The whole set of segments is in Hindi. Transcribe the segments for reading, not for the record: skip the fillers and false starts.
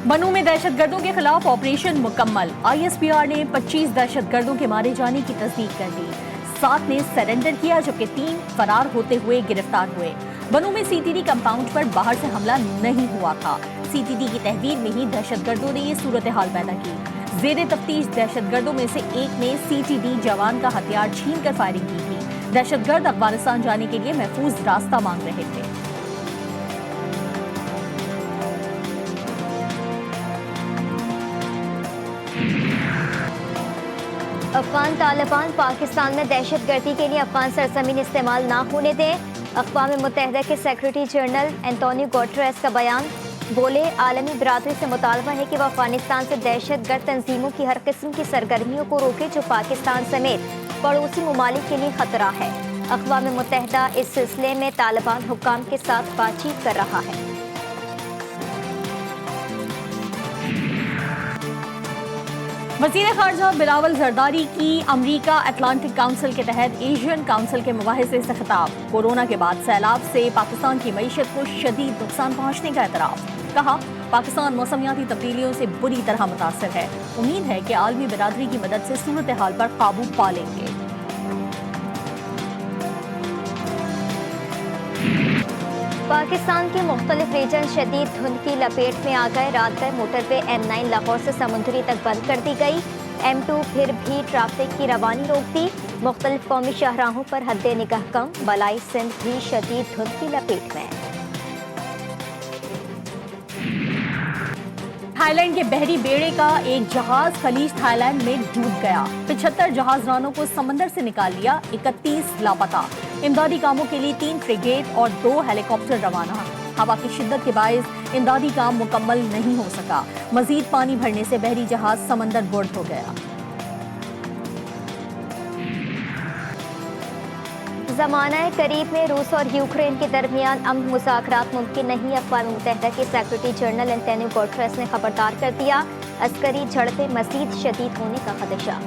बनू में दहशतगर्दों के खिलाफ ऑपरेशन मुकम्मल। आईएसपीआर ने 25 दहशतगर्दों के मारे जाने की तस्दीक कर दी। 7 ने सरेंडर किया जबकि 3 फरार होते हुए गिरफ्तार हुए। बनू में सीटीडी कंपाउंड पर बाहर से हमला नहीं हुआ था। सीटीडी की तहवीर में ही दहशतगर्दों ने ये सूरत हाल पैदा की। जेर तफ्तीश दहशतगर्दों में से एक ने सीटीडी जवान का हथियार छीन कर फायरिंग की थी। दहशतगर्द अफगानिस्तान जाने के लिए महफूज रास्ता मांग रहे थे। अफगान तालिबान पाकिस्तान में दहशतगर्दी के लिए अफगान सरजमीन इस्तेमाल ना होने दें। अक़वाम मुत्तहिदा के सेक्रेटरी जनरल एंटोनियो गुटेरेस का बयान। बोले, आलमी बिरादरी से मुतालबा है कि वह अफगानिस्तान से दहशतगर्द तंजीमों की हर किस्म की सरगर्मियों को रोके जो पाकिस्तान समेत पड़ोसी ममालिक के लिए खतरा है। अक़वाम मुत्तहिदा इस सिलसिले में तालिबान हुक्काम के साथ बातचीत कर रहा है। वज़ीर ख़ारजा बिलावल ज़रदारी की अमरीका अटलांटिक काउंसिल के तहत एशियन काउंसिल के मुबाहिसे से खिताब। कोरोना के बाद सैलाब से पाकिस्तान की मईशत को शदीद नुकसान पहुँचने का एतराफ़। कहा, पाकिस्तान मौसमियाती तब्दीलियों से बुरी तरह मुतासर है। उम्मीद है कि आलमी बिरादरी की मदद से सूरत हाल पर काबू पा लेंगे। पाकिस्तान के मुख्तलिफ रीजन शदीद धुंध की लपेट में आ गए। रात भर मोटरवे M9 लाहौर से समुंदरी तक बंद कर दी गई। M2 फिर भी ट्रैफिक की रवानी रोक दी। मुख्तलिफ कौमी शाहराहों पर हद्दे निगाह कम। बलाई सिंध भी शदीद धुंध की लपेट में। थाईलैंड के बहरी बेड़े का एक जहाज खलीज थाईलैंड में डूब गया। 75 जहाजरानों को समंदर से निकाल लिया। 31 लापता। इमदादी कामों के लिए 3 फ्रिगेट और 2 हेलीकॉप्टर रवाना। हवा की शिद्दत के बायस इमदादी काम मुकम्मल नहीं हो सका। मजीद पानी भरने से बहरी जहाज समंदर बुर्द हो गया। ज़माना करीब में रूस और यूक्रेन के दरमियान अमन मुज़ाकरात मुमकिन नहीं। अक़वाम मुत्तहिदा के सेक्रेटरी जनरल एंटोनियो गुटेरेस ने खबरदार कर दिया। अस्करी झड़पें मज़ीद शदीद होने का खदशा।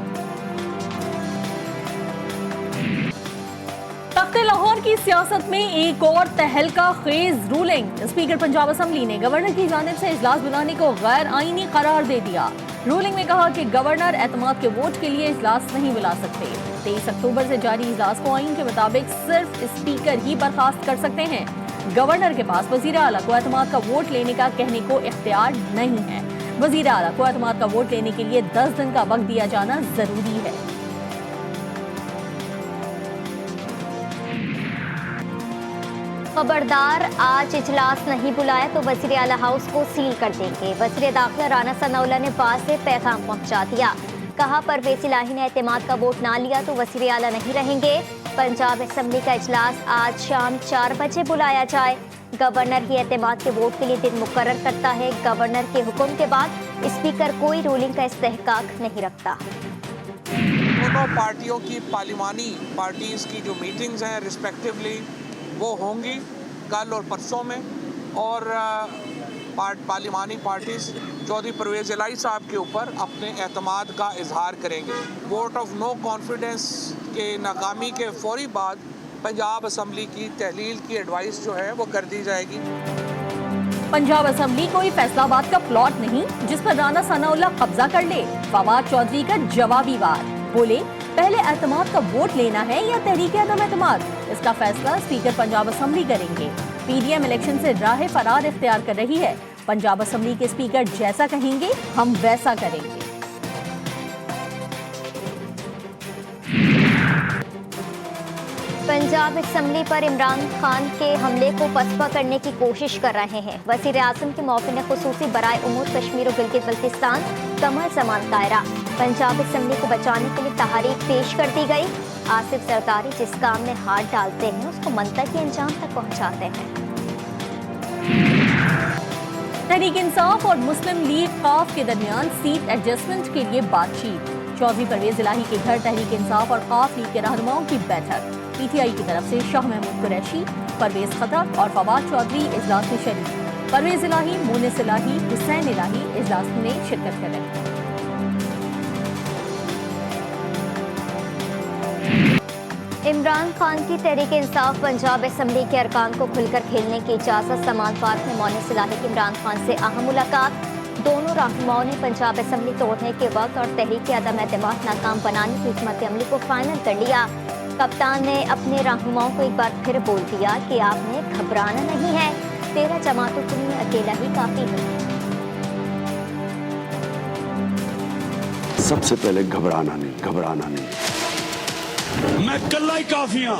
तख्त लाहौर की सियासत में एक और तहलका खेज रूलिंग। स्पीकर पंजाब असम्बली ने गवर्नर की जानिब से इजलास बुलाने को गैर आईनी करार दे दिया। रूलिंग में कहा कि गवर्नर एतमाद के वोट के लिए इजलास नहीं बुला सकते। 23 अक्टूबर से जारी इजलास को आईन के मुताबिक सिर्फ स्पीकर ही बर्खास्त कर सकते हैं। गवर्नर के पास वजीर आला को एतमाद का वोट लेने का कहने को इख्तियार नहीं है। वजीर आला को एतमाद का वोट लेने के लिए 10 दिन का वक्त दिया जाना जरूरी है। खबरदार, आज इजलास नहीं बुलाया तो वज़ीर आला हाउस को सील कर देंगे। वज़ीर दाखिला राना सनाउल्लाह ने बात से पैगाम पहुंचा दिया। कहा, परवेज़ इलाही ने एतमाद का वोट ना लिया तो वज़ीर आला नहीं रहेंगे। पंजाब असम्बली का इजलास आज शाम 4 बजे बुलाया जाए। गवर्नर ही एतमाद के वोट के लिए दिन मुकर्रर करता है। गवर्नर के हुक्म के बाद स्पीकर कोई रूलिंग का इस्तेहकाक नहीं रखता। दोनों पार्टियों की पार्लिमानी पार्टीज़ की जो मीटिंग्स हैं रिस्पेक्टिवली वो होंगी कल और परसों में। और पार्लिमानी पार्टीज़ चौधरी परवेज़ इलाही साहब के ऊपर अपने एतमाद का इजहार करेंगे। वोट ऑफ नो कॉन्फिडेंस के नाकामी के फौरी बाद पंजाब असम्बली की तहलील की एडवाइस जो है वो कर दी जाएगी। पंजाब असम्बली कोई फैसलाबाद का प्लॉट नहीं जिस पर राना सनाउल्लाह कब्जा कर ले। फवाद चौधरी का जवाबी वार। बोले, पहले एतमाद का वोट लेना है या तहरीक अदम एतमाद, इसका फैसला स्पीकर पंजाब असम्बली करेंगे। पीडीएम इलेक्शन से राह फरार इख्तियार कर रही है। पंजाब असम्बली के स्पीकर जैसा कहेंगे हम वैसा करेंगे। पंजाब असम्बली पर इमरान खान के हमले को पसपा करने की कोशिश कर रहे हैं। वज़ीर आज़म के मौक़िफ़ खुसूसी बराए उमूर कश्मीर और गिलगित बल्तिस्तान कमर ज़मान कायरा। पंजाब असम्बली को बचाने के लिए तहरीक पेश कर दी गई। आसिफ जरदारी जिस काम में हाथ डालते हैं उसको मंतकी अंजाम तक पहुँचाते हैं। तहरीक इंसाफ और मुस्लिम लीग काफ के दरमियान सीट एडजस्टमेंट के लिए बातचीत। चौधरी परवेज़ इलाही के घर तहरीक इंसाफ और काफ लीग के रहनुमाओं की बैठक। पीटीआई की तरफ से शाह महमूद कुरैशी, परवेज़ खटक और फवाद चौधरी इजलास में शरीक। परवेज़ इलाही, मोनिस इलाही, हुसैन इलाही इजलास में शिरकत कर रहे हैं। इमरान खान की तहरीक इंसाफ पंजाब असम्बली के अरकान को खुलकर खेलने की इजाज़त। समान पार्क में मोनिस इलाही की इमरान खान से अहम मुलाकात। दोनों रहनुमाओं ने पंजाब असम्बली तोड़ने के वक्त और तहरीक अदम एतमाद नाकाम बनाने की हिकमत अमली को फाइनल कर लिया। कप्तान ने अपने रहनुमाओं को एक बार फिर बोल दिया कि आपने घबराना नहीं है, 13 जमातों के लिए अकेला ही काफी है। सबसे पहले घबराना नहीं। मैं कल्ला ही काफी हां।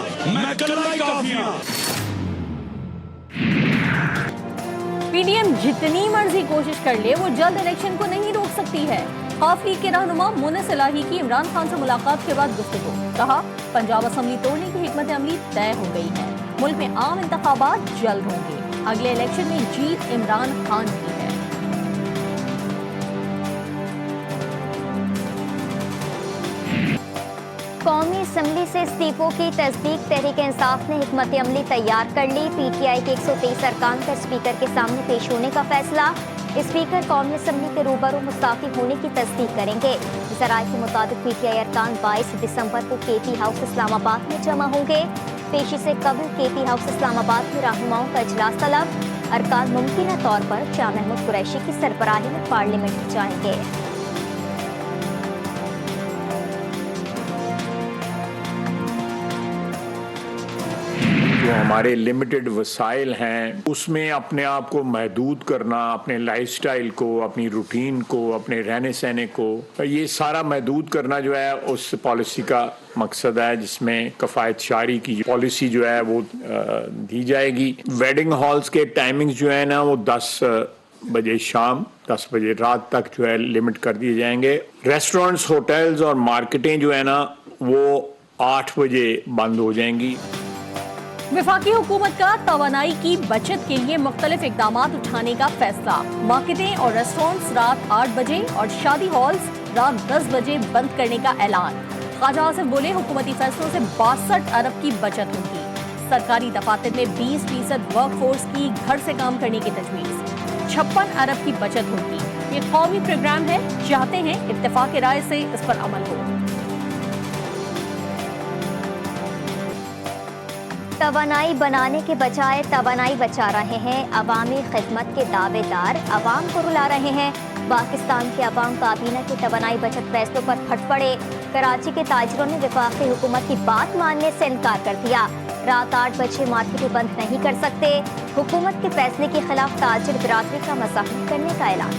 पीडीएम जितनी मर्जी कोशिश कर ले वो जल्द इलेक्शन को नहीं रोक सकती है। खौफ लीग के रहनुमा मुनिस इलाही की इमरान खान से मुलाकात के बाद गुफ्तगू, कहा पंजाब असम्बली तोड़ने की हिकमत अमली तय हो गई है, मुल्क में आम इंतखाबात जल्द होंगे, अगले इलेक्शन में जीत इमरान खान की है। कौमी असम्बली से इस्तीफों की तस्दीक तहरीक इंसाफ ने हिकमत अमली तैयार कर ली। पीटीआई के 123 अरकान का स्पीकर के सामने पेश होने का फैसला। स्पीकर कौमी असम्बली के रूबरू मुस्ताफी होने की तस्दीक करेंगे। ज़राए के मुताबिक पीटीआई अरकान 22 दिसंबर को केपी हाउस इस्लामाबाद में जमा होंगे। पेशी से कबल केपी हाउस इस्लामाबाद में रहनुमाओं का इजलास तलब। अरकान मुमकिन तौर पर शाह महमूद कुरैशी की सरबराही में पार्लियामेंट जाएंगे। जो हमारे लिमिटेड वसाइल हैं उसमें अपने आप को महदूद करना, अपने लाइफस्टाइल को, अपनी रूटीन को, अपने रहने सहने को, ये सारा महदूद करना जो है उस पॉलिसी का मकसद है, जिसमें कफ़ायत शारी की पॉलिसी जो है वो दी जाएगी। वेडिंग हॉल्स के टाइमिंग्स जो है ना वो 10 बजे शाम 10 बजे रात तक जो है लिमिट कर दिए जाएंगे। रेस्टोरेंट्स, होटल्स और मार्केटें जो है ना वो 8 बजे बंद हो जाएंगी। वफाकी हुकूमत का तवानाई की बचत के लिए मुख्तलिफ इकदाम उठाने का फैसला। मार्केटें और रेस्टोरेंट्स रात 8 बजे और शादी हॉल्स रात 10 बजे बंद करने का ऐलान। ख्वाजा आसिफ बोले हुकूमती फैसलों से 62 अरब की बचत होगी। सरकारी दफातर में 20% वर्कफोर्स की घर से काम करने की तजवीज़। 56 अरब की बचत होगी। ये कौमी प्रोग्राम है, चाहते हैं इत्तेफाक राय से इस पर अमल हो। तवानाई बनाने के बजाय तवानाई बचा रहे हैं। अवामी खिदमत के दावेदार अवाम को रुला रहे हैं। पाकिस्तान के अवाम काबीना के तवानाई बचत फैसलों पर फट पड़े। कराची के ताजिरों ने वफाकी हुकूमत की बात मानने से इनकार कर दिया। रात 8 बजे मार्केटें बंद नहीं कर सकते। हुकूमत के फैसले के खिलाफ ताजिर बिरादरी का मज़ाहमत करने का ऐलान।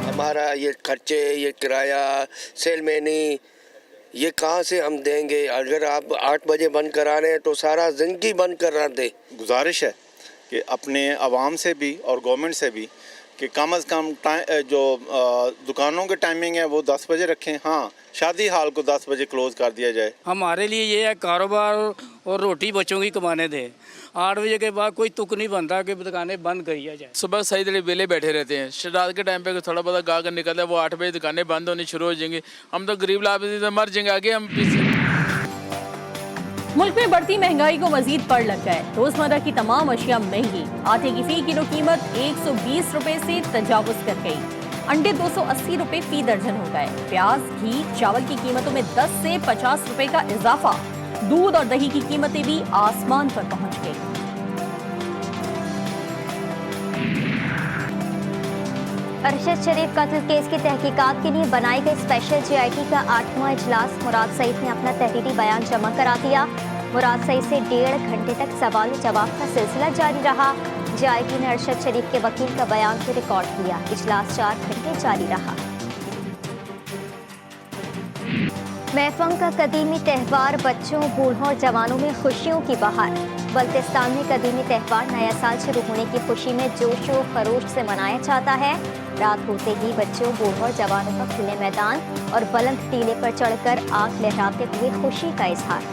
हमारा ये खर्चे, ये किराया, सेलमैनी, ये कहाँ से हम देंगे? अगर आप 8 बजे बंद करा रहे हैं तो सारा ज़िंदगी बंद करा दे। गुजारिश है कि अपने आवाम से भी और गवर्नमेंट से भी कि कम अज़ कम जो दुकानों के टाइमिंग है वो 10 बजे रखें। हाँ, शादी हाल को 10 बजे क्लोज़ कर दिया जाए। हमारे लिए ये है कारोबार और रोटी बच्चों की कमाने दें। 8 बजे के बाद कोई तुक नहीं बनता कि दुकानें बंद करी जाए। सुबह सही तरह वेले बैठे रहते हैं, रात के टाइम पे थोड़ा बहुत गाहक निकलता है, वो 8 बजे दुकानें बंद होनी शुरू हो जाएंगी। हम तो गरीब लाभ मर जाएंगे आगे हम पीछे। मुल्क में बढ़ती महंगाई को मजीद पड़ लग गए। रोजमर्रा की तमाम अशिया महंगी। आटे की फी किलो कीमत 120 रुपए से तजावुज कर गई। अंडे 280 रुपए फी दर्जन हो गए। प्याज, घी, चावल की कीमतों में 10 से 50 रुपए का इजाफा। दूध और दही की कीमतें भी आसमान पर पहुंच गई। अरशद शरीफ कत्ल केस की तहकीकात के लिए बनाई गई स्पेशल GIT का 8वां इजलास। मुराद सईद ने अपना तहरीरी बयान जमा करा दिया। मुराद सईद से 1.5 घंटे तक सवाल जवाब का सिलसिला जारी रहा। GIT ने अरशद शरीफ के वकील का बयान भी रिकॉर्ड किया। इजलास 4 घंटे जारी रहा। महफंग का कदीमी त्यौहार बच्चों, बूढ़ों और जवानों में खुशियों की बहार। बल्तिस्तान में कदीमी त्यौहार नया साल शुरू होने की खुशी में जोश व खरोश से मनाया जाता है। रात होते ही बच्चों, बूढ़ों और जवानों का खुले मैदान और बुलंद टीले पर चढ़कर आग लहराते हुए खुशी का इजहार।